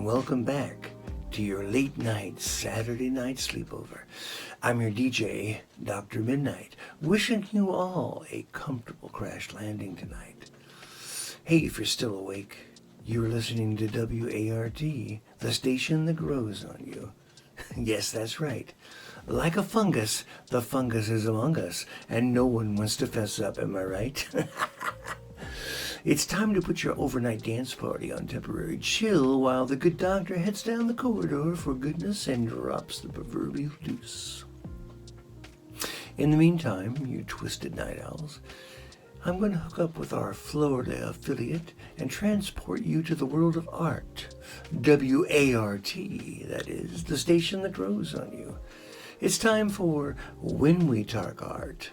welcome back to your late night Saturday night sleepover. I'm your DJ, Dr. Midnight, wishing you all a comfortable crash landing tonight. Hey, if you're still awake, you're listening to WART, the station that grows on you. Yes, that's right. Like a fungus, the fungus is among us, and no one wants to fess up, am I right? It's time to put your overnight dance party on temporary chill while the good doctor heads down the corridor for goodness and drops the proverbial deuce. In the meantime, you twisted night owls, I'm going to hook up with our Florida affiliate and transport you to the world of art. WART, that is, the station that grows on you. It's time for When We Talk Art,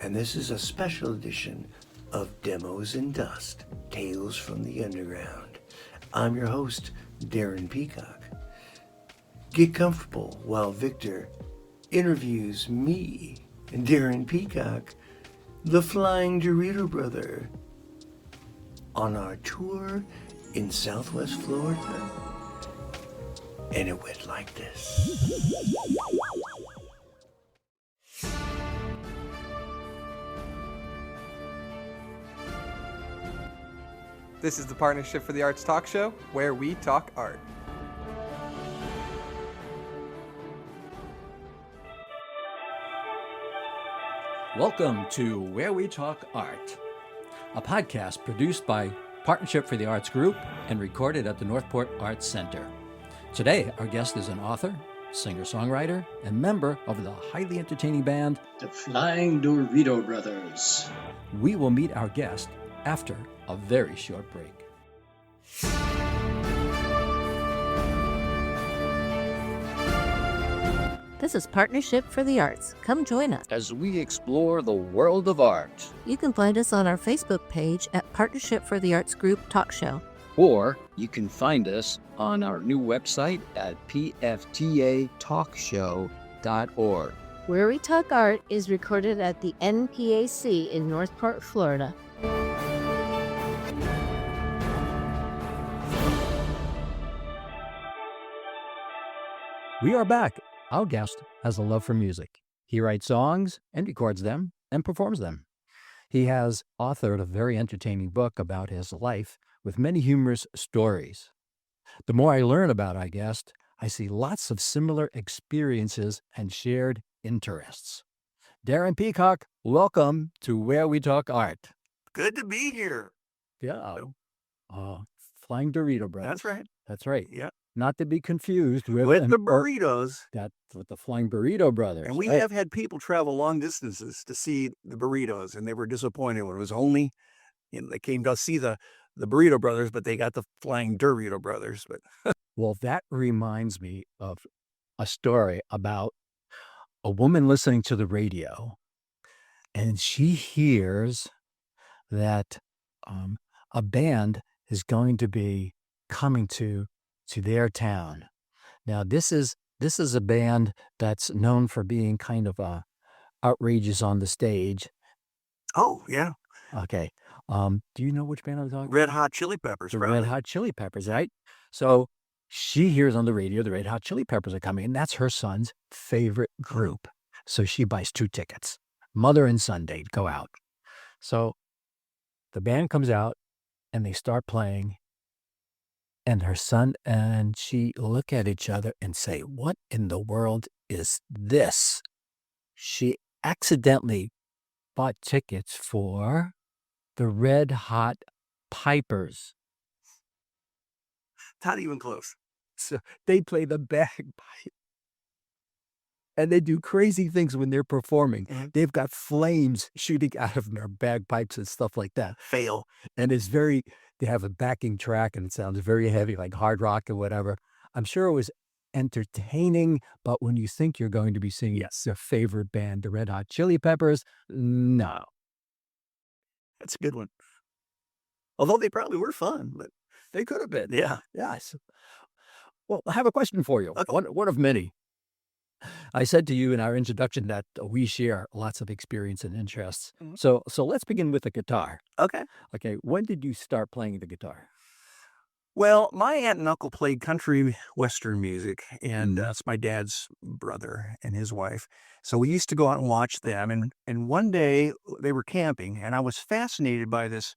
and this is a special edition of Demos in Dust, Tales from the Underground. I'm your host, Darren Peacock. Get comfortable while Victor interviews me, Darren Peacock, the Flying Dorito Brother, on our tour in Southwest Florida. And it went like this. This is the Partnership for the Arts talk show, where we talk art. Welcome to Where We Talk Art, a podcast produced by Partnership for the Arts Group and recorded at the Northport Arts Center. Today, our guest is an author, singer-songwriter, and member of the highly entertaining band, The Flying Dorito Brothers. We will meet our guest after a very short break. This is Partnership for the Arts. Come join us As we explore the world of art. You can find us on our Facebook page at Partnership for the Arts Group Talk Show. Or you can find us on our new website at pftatalkshow.org. Where We Talk Art is recorded at the NPAC in Northport, Florida. We are back. Our guest has a love for music. He writes songs and records them and performs them. He has authored a very entertaining book about his life with many humorous stories. The more I learn about our guest, I see lots of similar experiences and shared interests. Darren Peacock, welcome to Where We Talk Art. Good to be here. Yeah. Flying Dorito Brothers. That's right. That's right. Yeah. Not to be confused With the burritos. That's with the Flying Burrito Brothers. And we have had people travel long distances to see the burritos, and they were disappointed when it was only, they came to see the Burrito Brothers, but they got the Flying Dorito Brothers. But Well, that reminds me of a story about a woman listening to the radio, and she hears that a band is going to be coming to their town. Now, this is a band that's known for being kind of outrageous on the stage. oh yeah, Okay. Do you know which band I'm talking about? Red Hot Chili Peppers. The probably. Red Hot Chili Peppers, right? So she hears on the radio the Red Hot Chili Peppers are coming, and that's her son's favorite group. So she buys 2 tickets. Mother and son, they go out. So the band comes out, and they start playing, and her son and she look at each other and say, "What in the world is this?" She accidentally bought tickets for the Red Hot Pipers. Not even close. So they play the bagpipe. And they do crazy things when they're performing. Mhm. They've got flames shooting out of their bagpipes and stuff like that. Fail. And they have a backing track and it sounds very heavy, like hard rock or whatever. I'm sure it was entertaining, but when you think you're going to be seeing your favorite band, the Red Hot Chili Peppers, no. That's a good one. Although they probably were fun, but They could have been. yeah. Yes. Well, I have a question for you. Okay. One of many. I said to you in our introduction that we share lots of experience and interests. Mhm. So let's begin with the guitar. Okay. Okay, when did you start playing the guitar? Well, my aunt and uncle played country western music, and Mhm. that's my dad's brother and his wife. So we used to go out and watch them. And one day they were camping, and I was fascinated by this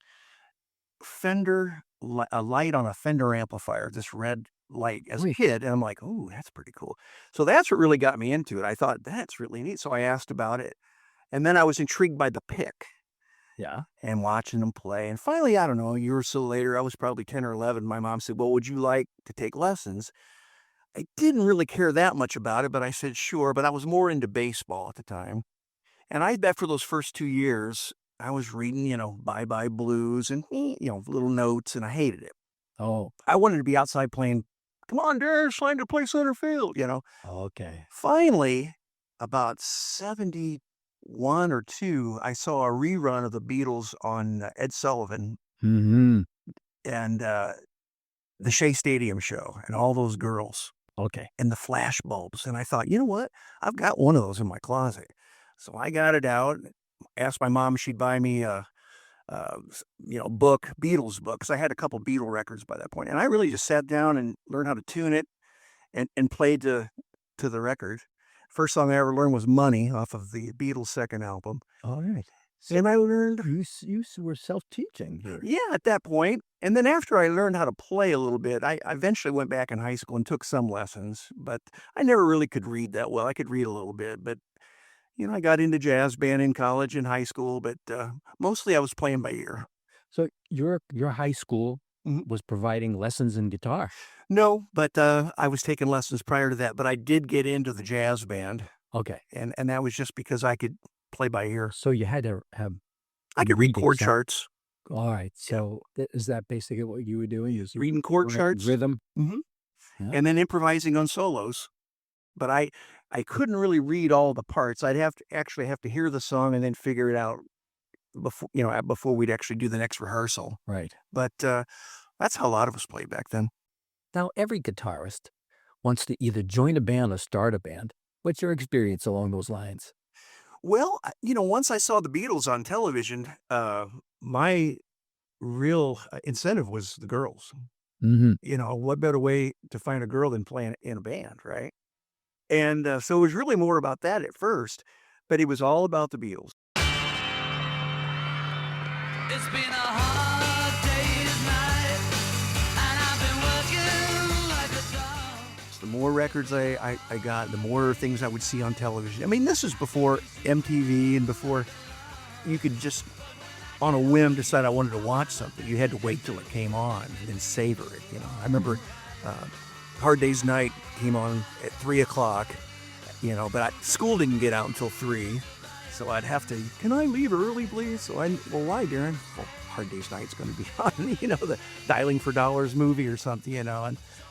a light on a Fender amplifier, this red light as a Wait. kid. And I'm like, oh, that's pretty cool. So that's what really got me into it. I thought that's really neat. So I asked about it. And then I was intrigued by the pick Yeah. and watching them play. And finally, I don't know, a year or so later, I was probably 10 or 11. My mom said, well, would you like to take lessons? I didn't really care that much about it, but I said, sure. But I was more into baseball at the time. And I bet for those first 2 years, I was reading, Bye Bye Blues and, little notes, and I hated it. Oh, I wanted to be outside playing, come on, Darren, it's time to play center field. okay. Finally, about 71 or 2, I saw a rerun of the Beatles on Ed Sullivan Mhm. and the Shea Stadium show and all those girls Okay. and the flash bulbs. And I thought, you know what? I've got one of those in my closet. So I got it out, asked my mom if she'd buy me a book, Beatles book, because I had a couple Beatle records by that point. And I really just sat down and learned how to tune it and played to the record. First song I ever learned was Money off of the Beatles' second album. All right. So And I learned, you were self-teaching here. yeah, at that point. And then after I learned how to play a little bit, I eventually went back in high school and took some lessons, but I never really could read that well. I could read a little bit, but I got into jazz band in college and high school, but mostly I was playing by ear. So your high school Mhm. was providing lessons in guitar. No, but I was taking lessons prior to that, but I did get into the jazz band, Okay. and that was just because I could play by ear. So you had to have I could read reading chord some. charts, All right. So is that basically what you were doing? Is you reading chord charts, rhythm? mhm, Yeah. and then improvising on solos. But I couldn't really read all the parts. I'd have to hear the song and then figure it out before we'd actually do the next rehearsal. Right. But that's how a lot of us played back then. Now every guitarist wants to either join a band or start a band. What's your experience along those lines? Well, once I saw the Beatles on television, my real incentive was the girls. Mhm. What better way to find a girl than playing in a band, right? And so it was really more about that at first, but it was all about the Beatles. It's been a hard day's night, and I've been working like a dog. The more records I got, the more things I would see on television. I mean, this is before MTV and before you could just, on a whim, decide I wanted to watch something. You had to wait till it came on and then savor it. I remember Hard Day's Night came on at 3 o'clock, but school didn't get out until 3. So I'd have to, can I leave early, please? Well, why, Darren? Well, Hard Day's Night's going to be on, the Dialing for Dollars movie or something, and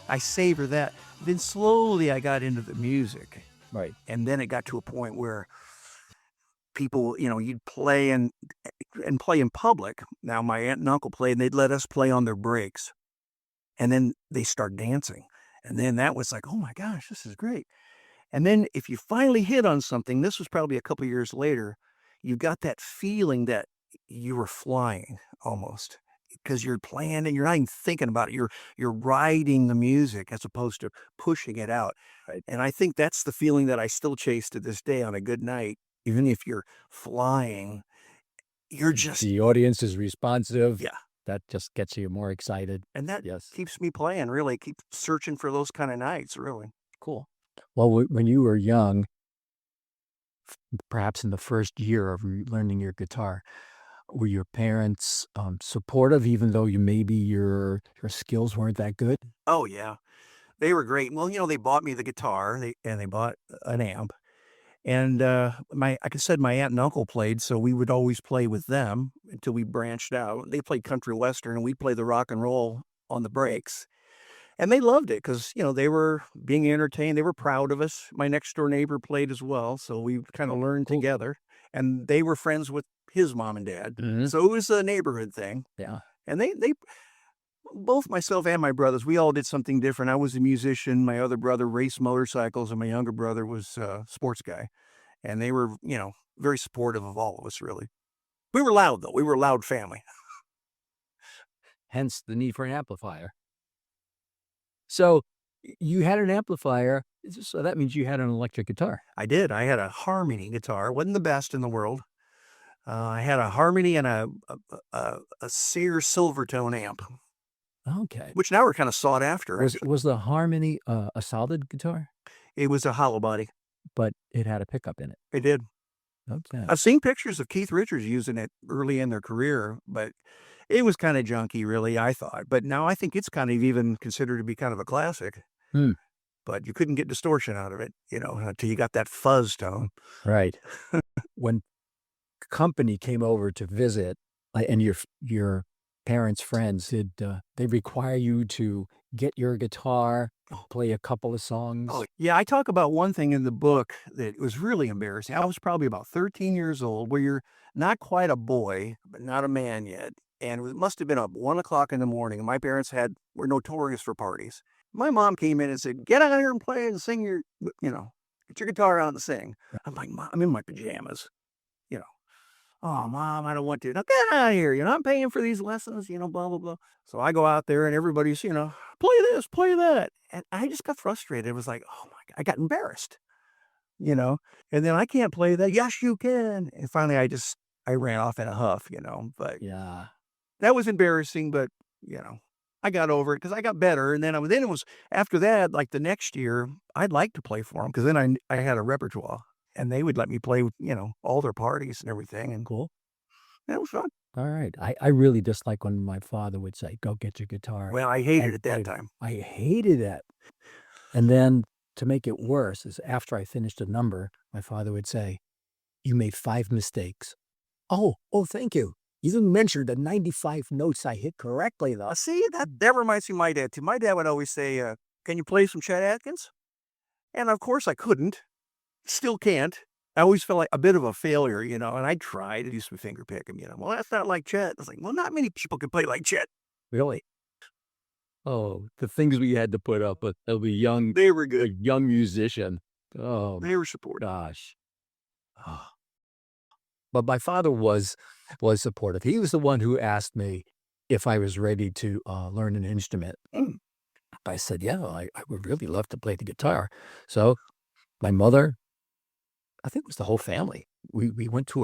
I savor that. Then slowly I got into the music. Right. And then it got to a point where people, you'd play and play in public. Now, my aunt and uncle played, and they'd let us play on their breaks. And then they start dancing. And then that was like, oh my gosh, this is great. And then if you finally hit on something, this was probably a couple years later, you got that feeling that you were flying almost because you're playing and you're not even thinking about it. You're riding the music as opposed to pushing it out. Right. And I think that's the feeling that I still chase to this day on a good night. Even if you're flying, you're just, The audience is responsive. yeah. That just gets you more excited. And that Yes. keeps me playing, really. Keep searching for those kind of nights, really. Cool. Well, when you were young, perhaps in the first year of learning your guitar, were your parents supportive, even though maybe your skills weren't that good? Oh, yeah. They were great. Well, they bought me the guitar, they bought an amp. And like I said, my aunt and uncle played, so we would always play with them until we branched out. They played country western, and we'd play the rock and roll on the breaks. And they loved it because, they were being entertained. They were proud of us. My next door neighbor played as well, so we kind of learned Cool. together. And they were friends with his mom and dad. Mhm. So it was a neighborhood thing. Yeah. And they both myself and my brothers, we all did something different. I was a musician. My other brother raced motorcycles, and my younger brother was a sports guy. And they were, very supportive of all of us, really. We were loud, though. We were a loud family. Hence the need for an amplifier. So you had an amplifier, so that means you had an electric guitar. I did. I had a Harmony guitar. Wasn't the best in the world. I had a Harmony and a Sears Silvertone amp, Okay. which now are kind of sought after. Was the Harmony a solid guitar? It was a hollow body. But it had a pickup in it. It did. Okay. I've seen pictures of Keith Richards using it early in their career, but it was kind of junky, really, I thought. But now I think it's kind of even considered to be kind of a classic. Hmm. But you couldn't get distortion out of it, until you got that fuzz tone. Right. When company came over to visit, and your parents' friends, did they require you to get your guitar, play a couple of songs? Oh, yeah, I talk about one thing in the book that was really embarrassing. I was probably about 13 years old, where you're not quite a boy, but not a man yet. And it must have been up 1 o'clock in the morning. And my parents were notorious for parties. My mom came in and said, "Get out here and play and sing get your guitar out and sing." I'm like, "Mom, I'm in my pajamas." "Oh, Mom, I don't want to." "Now get out of here. I'm paying for these lessons, blah, blah, blah." So I go out there and everybody's, "Play this, play that." And I just got frustrated. It was like, oh my God, I got embarrassed, and then "I can't play that." "Yes, you can." And finally I ran off in a huff, but Yeah. that was embarrassing, but I got over it because I got better. And then it was after that, like the next year, I'd like to play for them because then I had a repertoire and they would let me play, all their parties and everything. And Cool. that was fun. All right. I really dislike when my father would say, "Go get your guitar." Well, I hated And it that time. I hated that. And then to make it worse is after I finished a number, my father would say, "You made 5 mistakes." Oh, thank you. You didn't mention the 95 notes I hit correctly, though. See, that reminds me of my dad too. My dad would always say, "Can you play some Chet Atkins?" And of course I couldn't. Still can't. I always felt like a bit of a failure, and I tried to do some finger picking, "Well, that's not like Chet." I was like, "Well, not many people can play like Chet." Really? Oh, the things we had to put up with a young They were good. musician. Oh, They were supportive. gosh. Oh. But my father was supportive. He was the one who asked me if I was ready to learn an instrument. Mm. I said, "Yeah, I would really love to play the guitar." So my mother, I think it was the whole family. We went to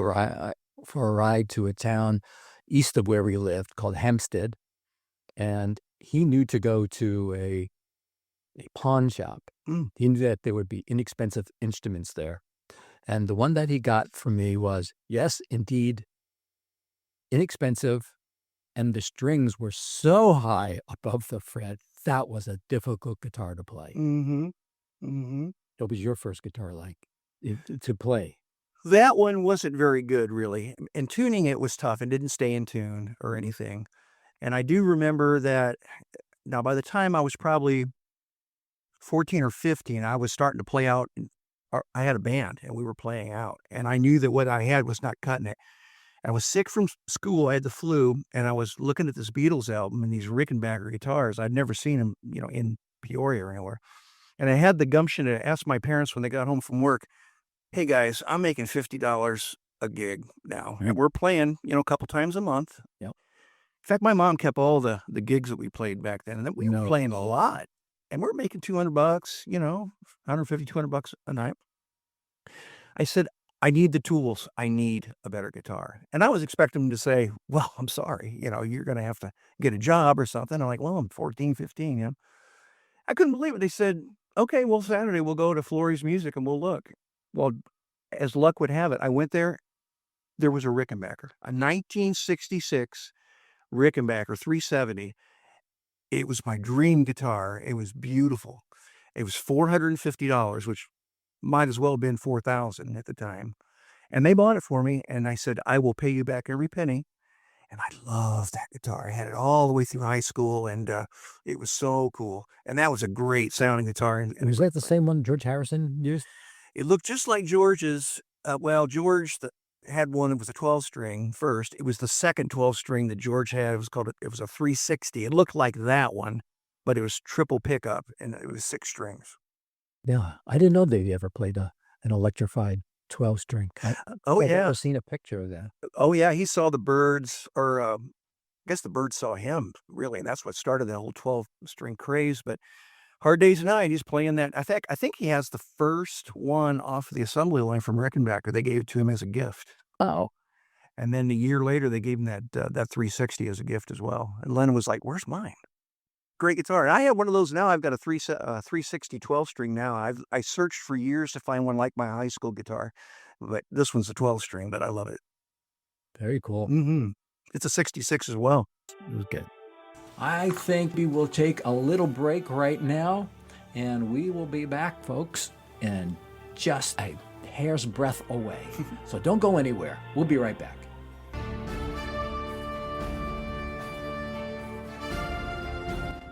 for a ride to a town east of where we lived called Hempstead, and he knew to go to a pawn shop. Mm. He knew that there would be inexpensive instruments there. And the one that he got for me was, yes, indeed, inexpensive, and the strings were so high above the fret, that was a difficult guitar to play. Mm-hmm. Mm-hmm. What was your first guitar like to play? That one wasn't very good, really. And tuning it was tough and didn't stay in tune or anything. And I do remember that now by the time I was probably 14 or 15, I was starting to play out. I had a band and we were playing out. And I knew that what I had was not cutting it. I was sick from school. I had the flu. And I was looking at this Beatles album and these Rickenbacker guitars. I'd never seen them, in Peoria or anywhere. And I had the gumption to ask my parents when they got home from work, "Hey guys, I'm making $50 a gig now. And we're playing, a couple times a month." Yep. In fact, my mom kept all the gigs that we played back then. And we were No. playing a lot. And we're making $200, $150, $200 a night. I said, "I need the tools. I need a better guitar." And I was expecting them to say, "Well, I'm sorry, you're going to have to get a job or something." I'm like, "Well, I'm 14, 15, I couldn't believe it. They said, "Okay, well, Saturday we'll go to Florey's Music and we'll look." Well, as luck would have it, I went there. There was a Rickenbacker, a 1966 Rickenbacker 370. It was my dream guitar. It was beautiful. It was $450, which might as well have been $4,000 at the time. And they bought it for me. And I said, "I will pay you back every penny." And I loved that guitar. I had it all the way through high school, and it was so cool. And that was a great sounding guitar. And Was that the same one George Harrison used? it looked just like George's. George had one that was a 12-string first. It was the second 12-string that George had. It was a 360. It looked like that one, but it was triple pickup, and it was 6 strings. Yeah, I didn't know they ever played an electrified 12-string. Oh, I've yeah. never seen a picture of that. Oh, yeah, he saw the Byrds, or I guess the Byrds saw him, really, and that's what started the whole 12-string craze. But Hard Day's Night, he's playing that. I think he has the first one off the assembly line from Rickenbacker. They gave it to him as a gift. Oh, And then a year later, they gave him that 360 as a gift as well. And Lennon was like, "Where's mine?" Great guitar. And I have one of those now. I've got a 360 12-string now. I searched for years to find one like my high school guitar, but this one's a 12-string, but I love it. very cool. It's a 66 as well. It was good. I think we will take a little break right now, and we will be back, folks, in just a hair's breadth away. So don't go anywhere. We'll be right back.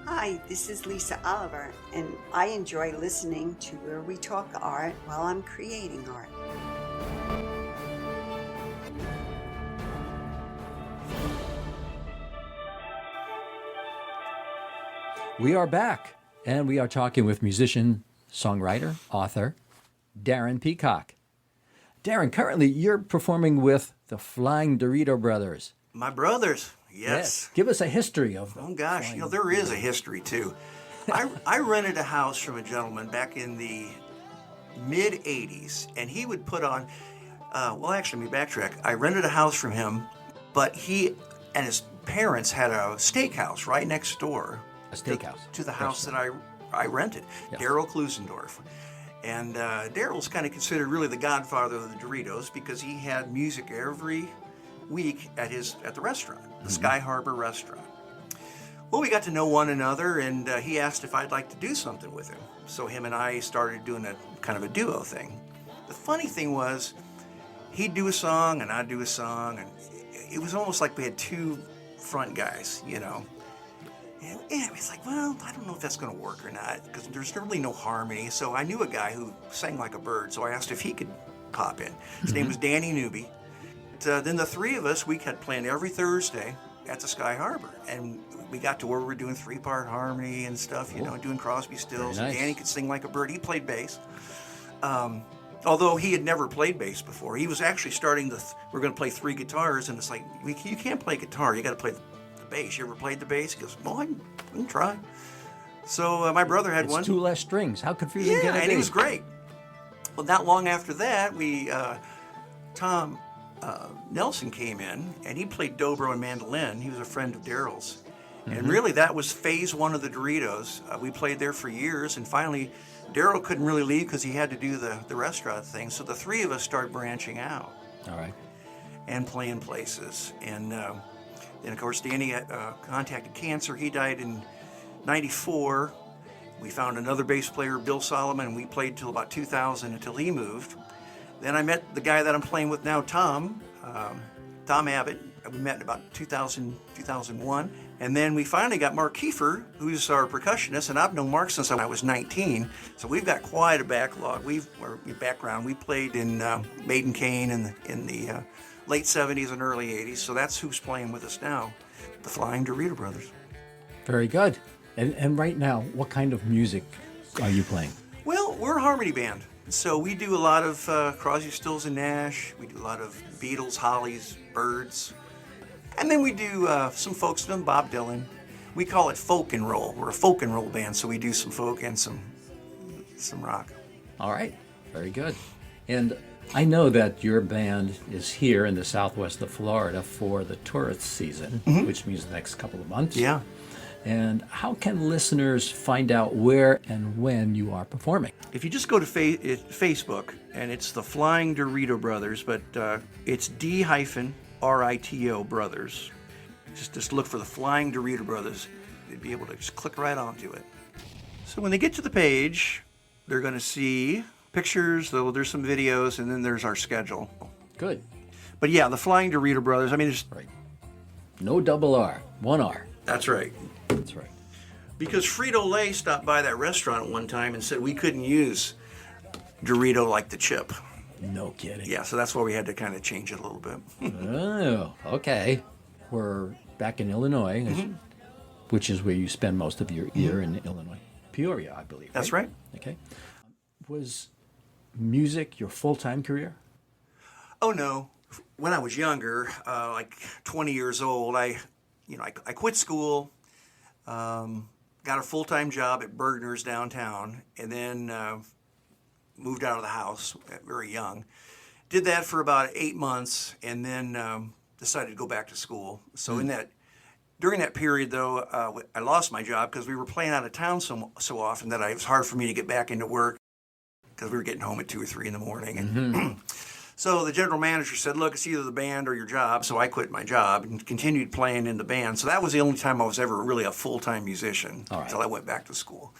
Hi, this is Lisa Oliver, and I enjoy listening to Where We Talk Art while I'm creating art. We are back, and we are talking with musician, songwriter, author, Darren Peacock. Darren, currently you're performing with the Flying Dorito Brothers. My brothers, yes. Give us a history of them. Oh gosh, there is a history too. I rented a house from a gentleman back in the mid 80s, and he would put on, actually, let me backtrack. I rented a house from him, but he and his parents had a steakhouse right next door. A steakhouse. To the house that I rented, Yes. Daryl Klusendorf. And Daryl's kind of considered really the godfather of the Doritos because he had music every week at the restaurant, the Sky Harbor restaurant. Well, we got to know one another, and he asked if I'd like to do something with him. So him and I started doing a kind of a duo thing. The funny thing was, he'd do a song and I'd do a song, and it was almost like we had two front guys, you know. And it's like, well, I don't know if that's going to work or not, because there's really no harmony. So I knew a guy who sang like a bird, so I asked if he could pop in. His name was Danny Newby. Then the three of us, we had planned every Thursday at the Sky Harbor, and we got to where we were doing 3-part harmony and stuff, you know, doing Crosby, Stills. Very nice. Danny could sing like a bird. He played bass. Although he had never played bass before. He was actually starting we're going to play 3 guitars, and it's like, you can't play guitar, you got to play the bass. You ever played the bass? He goes, well, I can try. So my brother had one. It's 2 less strings. How confusing Yeah, can it be? and it was great. Well, not long after that, Tom Nelson came in, and he played dobro and mandolin. He was a friend of Daryl's. And really, that was phase 1 of the Doritos. We played there for years, and finally, Daryl couldn't really leave because he had to do the restaurant thing. So the 3 of us started branching out. All right. And playing places. And of course, Danny contacted cancer. He died in 94. We found another bass player, Bill Solomon, and we played till about 2000 until he moved. Then I met the guy that I'm playing with now, Tom Abbott. We met in about 2000, 2001. And then we finally got Mark Kiefer, who's our percussionist, and I've known Mark since I was 19. So we've got quite a backlog. We played in Maiden Cane in the late 70s and early 80s. So that's who's playing with us now, the Flying Dorito Brothers. Very good. And right now, what kind of music are you playing? Well, we're a harmony band. So we do a lot of Crosby, Stills, and Nash. We do a lot of Beatles, Hollies, Byrds. And then we do some folk stuff, Bob Dylan. We call it folk and roll. We're a folk and roll band, so we do some folk and some rock. All right. Very good. And I know that your band is here in the southwest of Florida for the tourist season, which means the next couple of months. Yeah. And how can listeners find out where and when you are performing? If you just go to Facebook, and it's the Flying Dorito Brothers, but it's D-RITO Brothers. Just look for the Flying Dorito Brothers. They'd be able to just click right onto it. So when they get to the page, they're going to see pictures, there's some videos, and then there's our schedule. Good. But yeah, the Flying Dorito Brothers, I mean, there's... Right. No double R, 1 R. That's right. That's right. Because Frito-Lay stopped by that restaurant one time and said we couldn't use Dorito like the chip. No kidding. Yeah, so that's why we had to kind of change it a little bit. Oh, okay. We're back in Illinois, which is where you spend most of your year in Illinois. Peoria, I believe. That's right. Okay. Was music your full-time career? Oh, no. When I was younger, like 20 years old, I quit school, got got a full-time job at Bergner's downtown, and then moved out of the house very young. Did that for about 8 months, and then decided to go back to school. So during that period, though, I lost my job because we were playing out of town so often that it was hard for me to get back into work because we were getting home at 2 or 3 in the morning. And so the general manager said, look, it's either the band or your job. So I quit my job and continued playing in the band. So that was the only time I was ever really a full-time musician until I went back to school.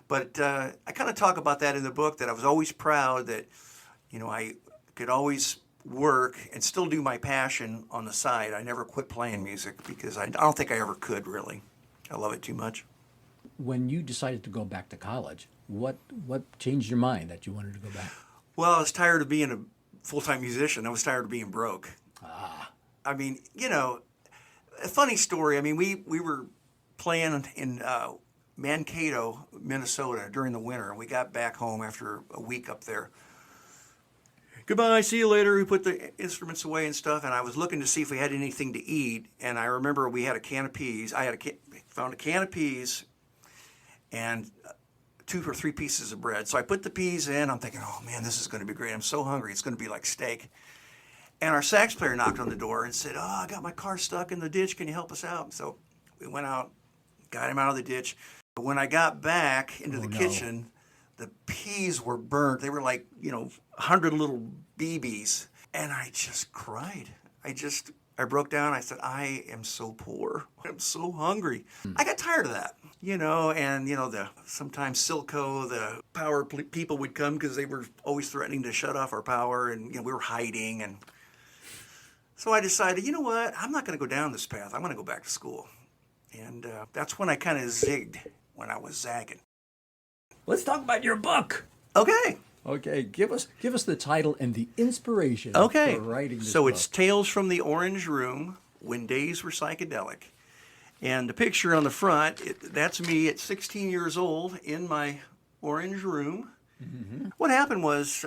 But I kind of talk about that in the book, that I was always proud that, I could always work and still do my passion on the side. I never quit playing music because I don't think I ever could, really. I love it too much. When you decided to go back to college, what changed your mind that you wanted to go back? Well, I was tired of being a full-time musician. I was tired of being broke. I mean, a funny story. I mean, we were playing in Mankato, Minnesota during the winter, and we got back home after a week up there. Goodbye, see you later. We put the instruments away and stuff, and I was looking to see if we had anything to eat, and I remember we had a can of peas. I found a can of peas and 2 or 3 pieces of bread. So I put the peas in. I'm thinking, oh man, this is going to be great. I'm so hungry. It's going to be like steak. And our sax player knocked on the door and said, I got my car stuck in the ditch. Can you help us out? So we went out, got him out of the ditch. But when I got back into the kitchen, the peas were burnt. They were like, 100 little BBs. And I just cried. I broke down. I said, I am so poor. I'm so hungry. I got tired of that, sometimes Silco, the power people would come because they were always threatening to shut off our power, and, we were hiding. And so I decided, you know what? I'm not going to go down this path. I'm going to go back to school. And that's when I kind of zigged, when I was zagging. Let's talk about your book. Okay. Okay, give us the title and the inspiration for writing this book. So it's Tales from the Orange Room, When Days Were Psychedelic. And the picture on the front, that's me at 16 years old in my orange room. Mm-hmm. What happened was,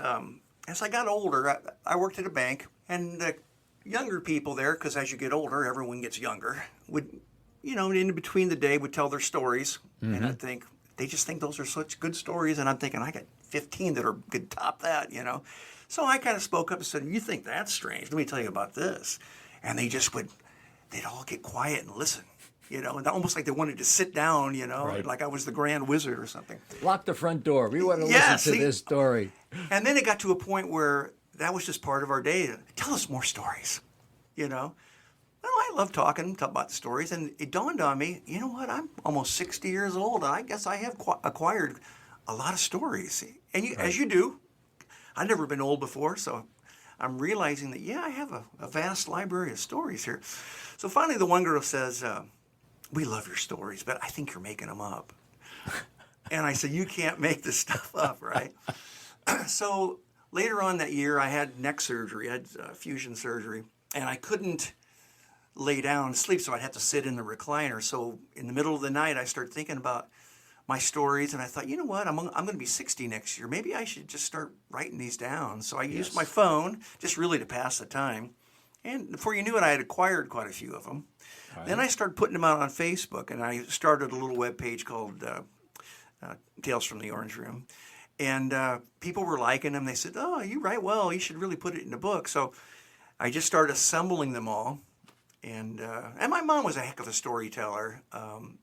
as I got older, I worked at a bank, and the younger people there, because as you get older, everyone gets younger, would, in between the day would tell their stories. Mm-hmm. And I'd think, they just think those are such good stories. And I'm thinking, I got 15 that could top that, So I kind of spoke up and said, you think that's strange? Let me tell you about this. And they'd all get quiet and listen, and almost like they wanted to sit down, like I was the grand wizard or something. Lock the front door. We want to listen to this story. And then it got to a point where that was just part of our day. Tell us more stories, Well, I love talking about the stories, and it dawned on me, you know what? I'm almost 60 years old, and I guess I have acquired a lot of stories. And as you do, I've never been old before, so I'm realizing that, I have a vast library of stories here. So finally the one girl says, we love your stories, but I think you're making them up. And I said, you can't make this stuff up, right? So later on that year, I had neck surgery. I had fusion surgery, and I couldn't lay down and sleep, so I'd have to sit in the recliner. So in the middle of the night, I started thinking about my stories, and I thought, you know what, I'm going to be 60 next year. Maybe I should just start writing these down. So I used my phone just really to pass the time. And before you knew it, I had acquired quite a few of them. Right. Then I started putting them out on Facebook, and I started a little web page called Tales from the Orange Room. And people were liking them. They said, oh, you write well. You should really put it in a book. So I just started assembling them all. And my mom was a heck of a storyteller,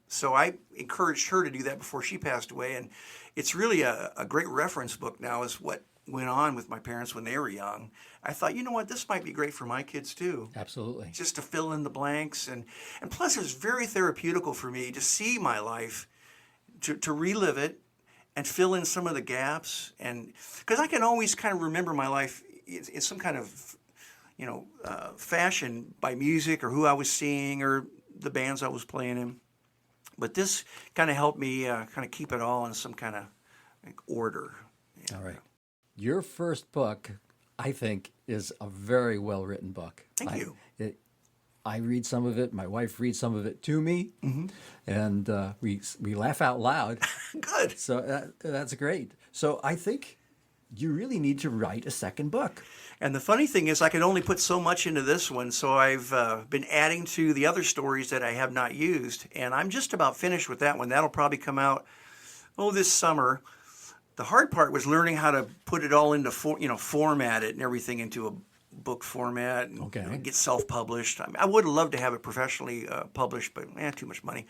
so I encouraged her to do that before she passed away. And it's really a great reference book now, is what went on with my parents when they were young. I thought, you know what, this might be great for my kids too. Absolutely. Just to fill in the blanks. And plus, it was very therapeutical for me to see my life, to relive it and fill in some of the gaps. And because I can always kind of remember my life in some kind of fashion by music or who I was seeing or the bands I was playing in. But this kind of helped me kind of keep it all in some kind of order. All right. Your first book, I think, is a very well-written book. Thank you. I read some of it. My wife reads some of it to me, and we laugh out loud. Good. So that's great. So I think you really need to write a second book. And the funny thing is, I could only put so much into this one, so I've been adding to the other stories that I have not used, and I'm just about finished with that one. That'll probably come out, this summer. The hard part was learning how to put it all into, format it and everything into a book format and Okay. get self-published. I would have loved to have it professionally published, but too much money.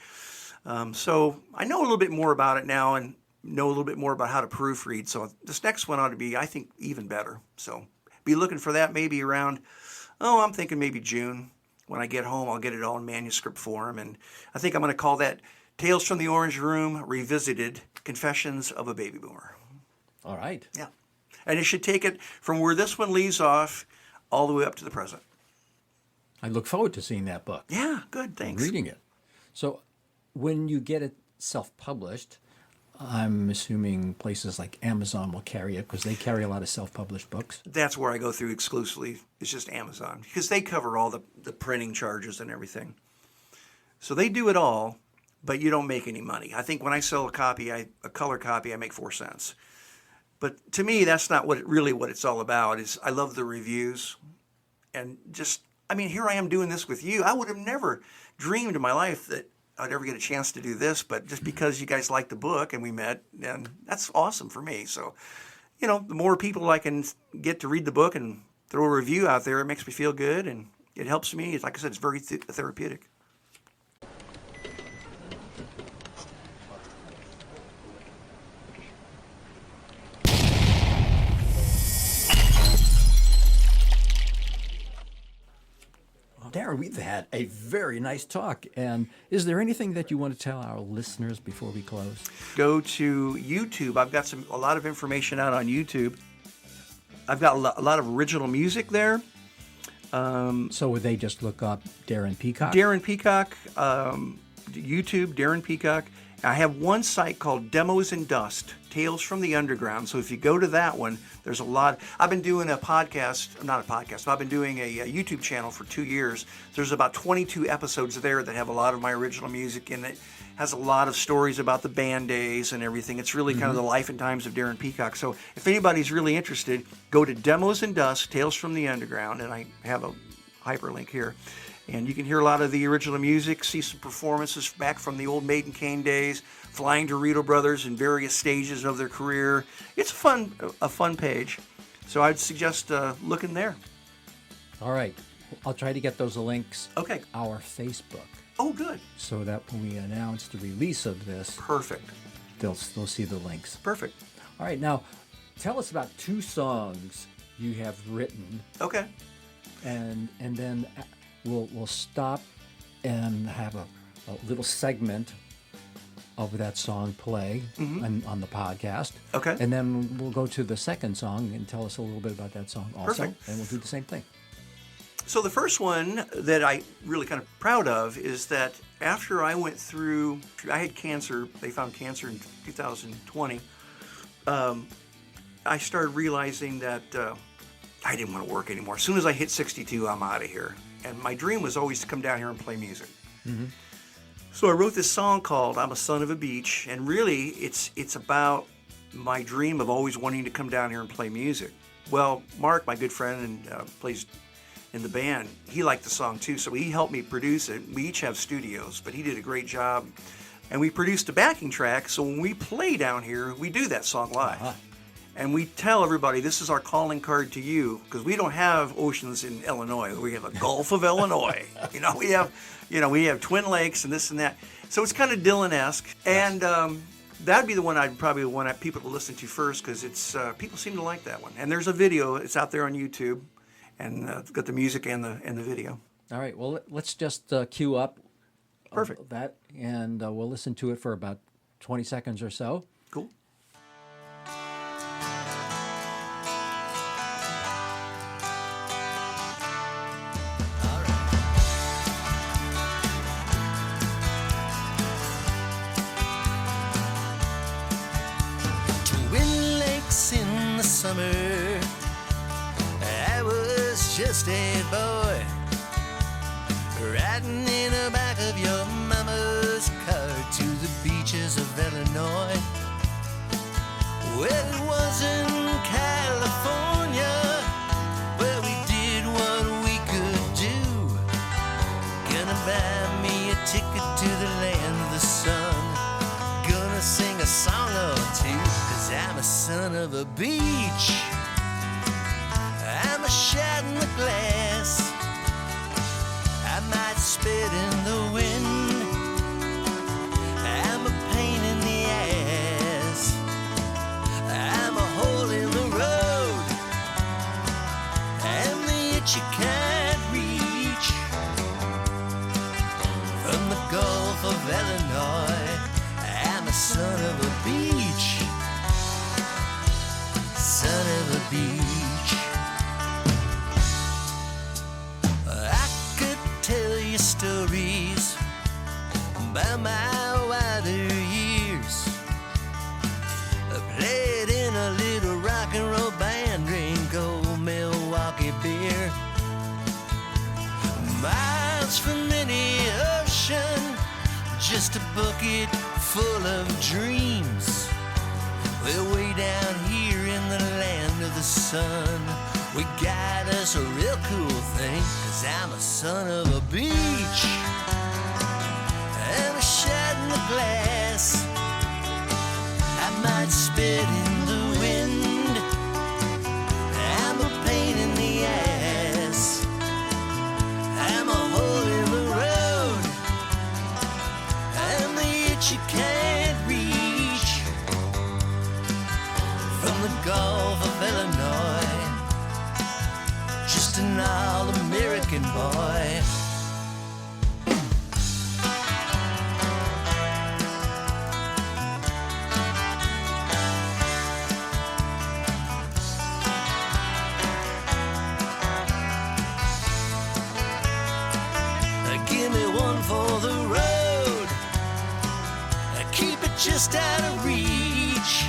So I know a little bit more about it now and know a little bit more about how to proofread. So this next one ought to be, I think, even better. So be looking for that maybe around, I'm thinking maybe June. When I get home, I'll get it all in manuscript form. And I think I'm going to call that Tales from the Orange Room Revisited, Confessions of a Baby Boomer. All right. Yeah. And it should take it from where this one leaves off all the way up to the present. I look forward to seeing that book. Yeah, good, thanks. Reading it. So when you get it self-published, I'm assuming places like Amazon will carry it because they carry a lot of self-published books. That's where I go through exclusively. It's just Amazon because they cover all the printing charges and everything. So they do it all, but you don't make any money. I think when I sell a copy, a color copy, I make 4 cents. But to me, that's not what it's all about. I love the reviews, and here I am doing this with you. I would have never dreamed in my life that I'd ever get a chance to do this, but just because you guys liked the book and we met, and that's awesome for me. So, the more people I can get to read the book and throw a review out there, it makes me feel good, and it helps me. It's, like I said, it's very therapeutic. Darren, we've had a very nice talk. And is there anything that you want to tell our listeners before we close? Go to YouTube. I've got a lot of information out on YouTube. I've got a lot of original music there. So would they just look up Darren Peacock? Darren Peacock, YouTube, Darren Peacock. I have one site called Demos in Dust, Tales from the Underground. So if you go to that one, there's a lot. I've been doing not a podcast, but I've been doing a YouTube channel for 2 years. There's about 22 episodes there that have a lot of my original music in it. Has a lot of stories about the band days and everything. It's really kind of the life and times of Darren Peacock. So if anybody's really interested, go to Demos in Dust, Tales from the Underground, and I have a hyperlink here. And you can hear a lot of the original music, see some performances back from the old Maiden Cane days, Flying Dorito Brothers in various stages of their career. It's a fun page. So I'd suggest looking there. All right. I'll try to get those links. Okay. Our Facebook. Oh, good. So that when we announce the release of this, Perfect. they'll see the links. Perfect. All right. Now, tell us about 2 songs you have written, Okay. and then we'll stop and have a little segment of that song play on the podcast. Okay. And then we'll go to the second song and tell us a little bit about that song also. Perfect. And we'll do the same thing. So the first one that I really kind of proud of is that after I went through, I had cancer. They found cancer in 2020. I started realizing that I didn't want to work anymore. As soon as I hit 62, I'm out of here. And my dream was always to come down here and play music. So I wrote this song called I'm a Son of a Beach. And really, it's about my dream of always wanting to come down here and play music. Well, Mark, my good friend and plays in the band, he liked the song too. So he helped me produce it. We each have studios, but he did a great job. And we produced a backing track. So when we play down here, we do that song live. And we tell everybody, this is our calling card to you, because we don't have oceans in Illinois. We have a Gulf of Illinois. We have Twin Lakes and this and that. So it's kind of Dylan-esque. And that'd be the one I'd probably want people to listen to first, because it's people seem to like that one. And there's a video. It's out there on YouTube, and it's got the music and the video. All right. Well, let's just cue up Perfect. that, and we'll listen to it for about 20 seconds or so. Cool. Twin Lakes in the summer, I was just a boy, riding in the back of your mama's car to the beaches of Illinois. Well, it wasn't son of a beach. I'm a shot in the glass. I might spit in the wind. I'm a pain in the ass. I'm a hole in the road. I'm the itch you can't reach. From the Gulf of Illinois, I'm a son of a beach. Son of a beach. I could tell you stories about my wider years. I played in a little rock and roll band, drink old Milwaukee beer. Miles from any ocean, just a bucket full of dreams. We're way down here in the land of the sun. We got us a real cool thing, 'cause I'm a son of a beach. I'm a shot in the glass. I might spit in the wind. I'm a pain in the ass. I'm a hole in the road. I'm the itch you can't reach. From the Gulf of Illinois, just an all-American boy. Give me one for the road. Keep it just out of reach.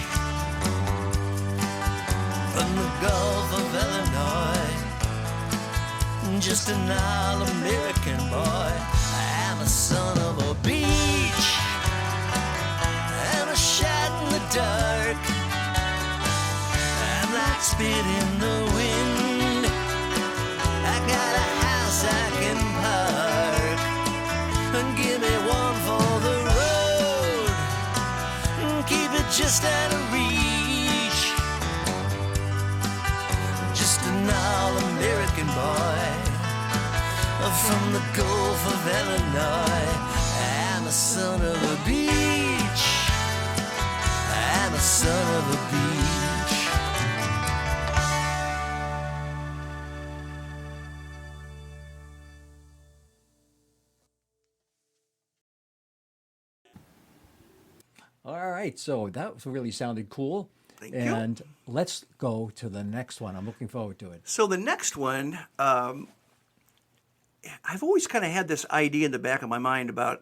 From the Gulf of Illinois, just an all-American boy. I'm a son of a beach. I'm a shot in the dark. I'm like spit in the wind. I got a house I can park. And give me one for the road. Keep it just out of reach. Just an all-American boy. From the Gulf of Illinois, I'm a son of a beach. I'm a son of a beach. All right, so that really sounded cool. Thank you. And let's go to the next one. I'm looking forward to it. So the next one, I've always kind of had this idea in the back of my mind about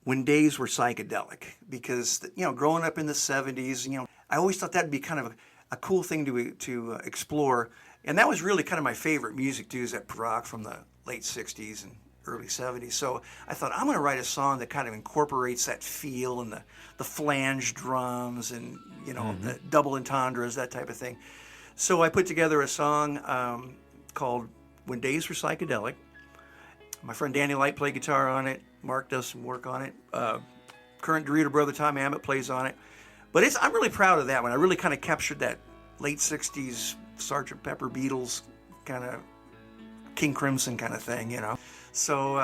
when days were psychedelic, because growing up in the 70s, I always thought that'd be kind of a cool thing to explore, and that was really kind of my favorite music too, is that rock from the late 60s and early 70s. So I thought, I'm going to write a song that kind of incorporates that feel and the flange drums and the double entendres, that type of thing. So I put together a song called When Days Were Psychedelic. My friend Danny Light played guitar on it. Mark does some work on it. Current Dorito brother Tom Ammett plays on it. But I'm really proud of that one. I really kind of captured that late 60s Sgt. Pepper, Beatles, kind of King Crimson kind of thing, So,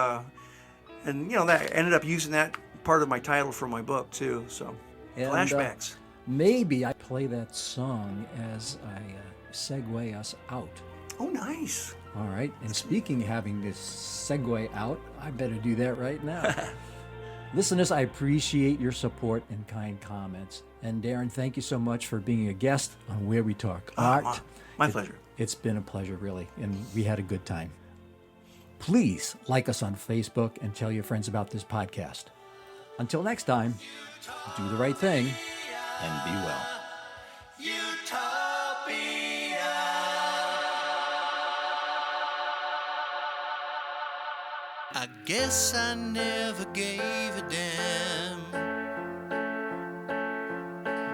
that ended up using that part of my title for my book too. So, And, flashbacks. Maybe I play that song as I segue us out. Oh, nice. All right. And speaking of having this segue out, I better do that right now. Listeners, I appreciate your support and kind comments. And Darren, thank you so much for being a guest on Where We Talk Art. My pleasure. It's been a pleasure, really, and we had a good time. Please like us on Facebook and tell your friends about this podcast. Until next time, do the right thing and be well. I guess I never gave a damn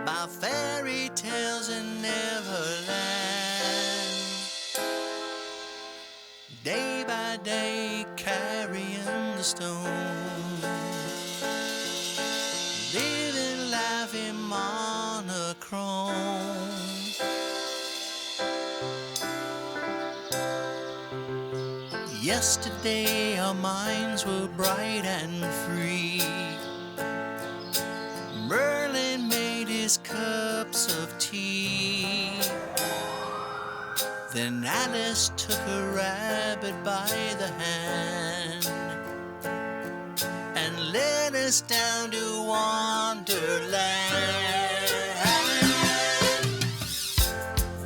about fairy tales in Neverland. Day by day carrying the stone, living life in monochrome. Yesterday our minds were bright and free. Merlin made his cups of tea. Then Alice took a rabbit by the hand and led us down to Wonderland.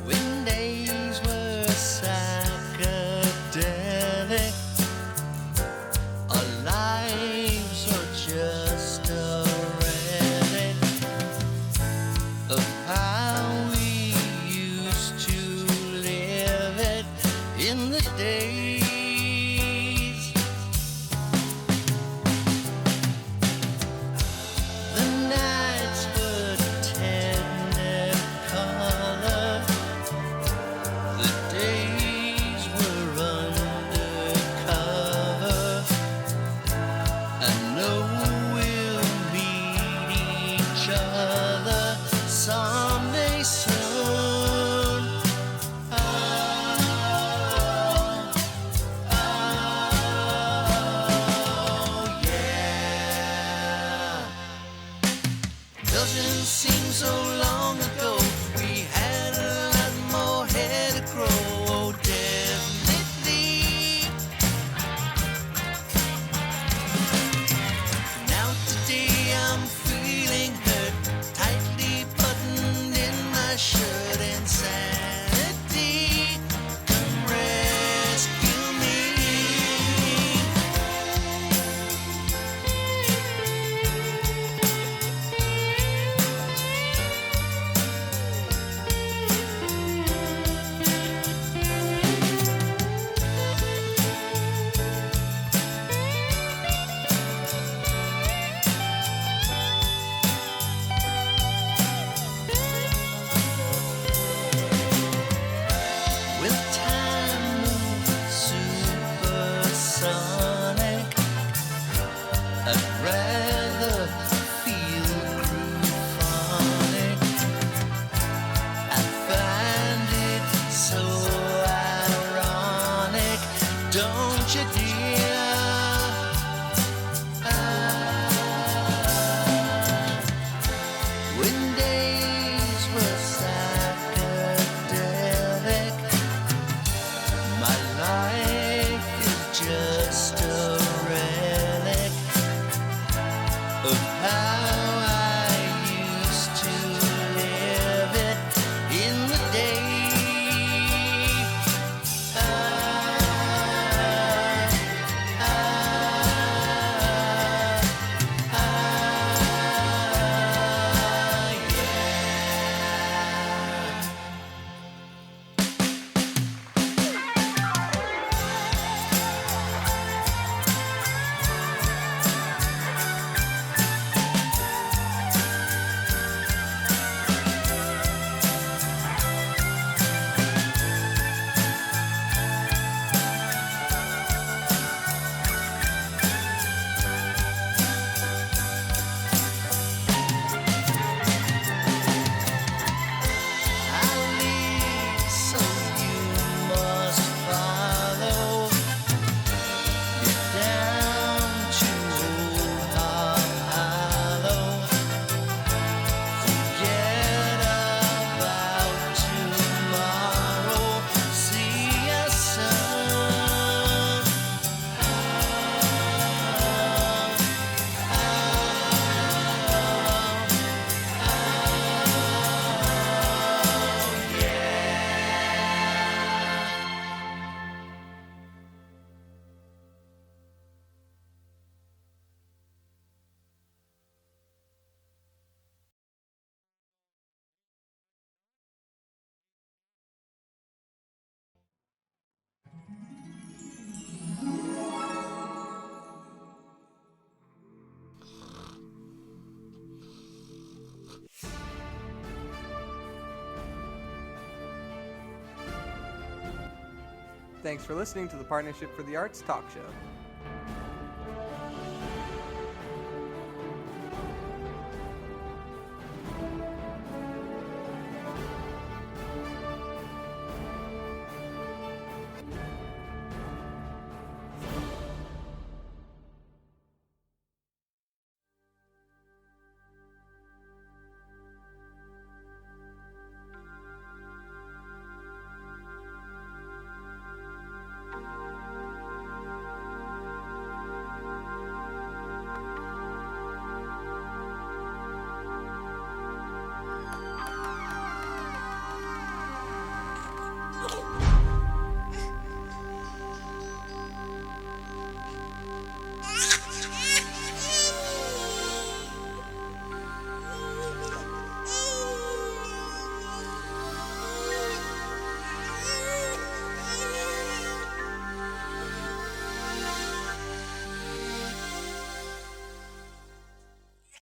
When days were psychedelic, our lives are just a relic of how we used to live it in the days. The nights were tender color, the days were undercover. I know we'll meet each other someday soon. Oh, yeah. Doesn't seem so long ago we had a lot more hair to grow. Oh, definitely. Now today I'm feeling hurt, tightly buttoned in my shirt. Insanity, come rescue me. With time moved supersonic, I'd rather feel cruphonic. I find it so ironic, don't you, dear? When days were psychedelic, my life is just a relic of how I used to live it in the day. Thanks for listening to the Partnership for the Arts talk show.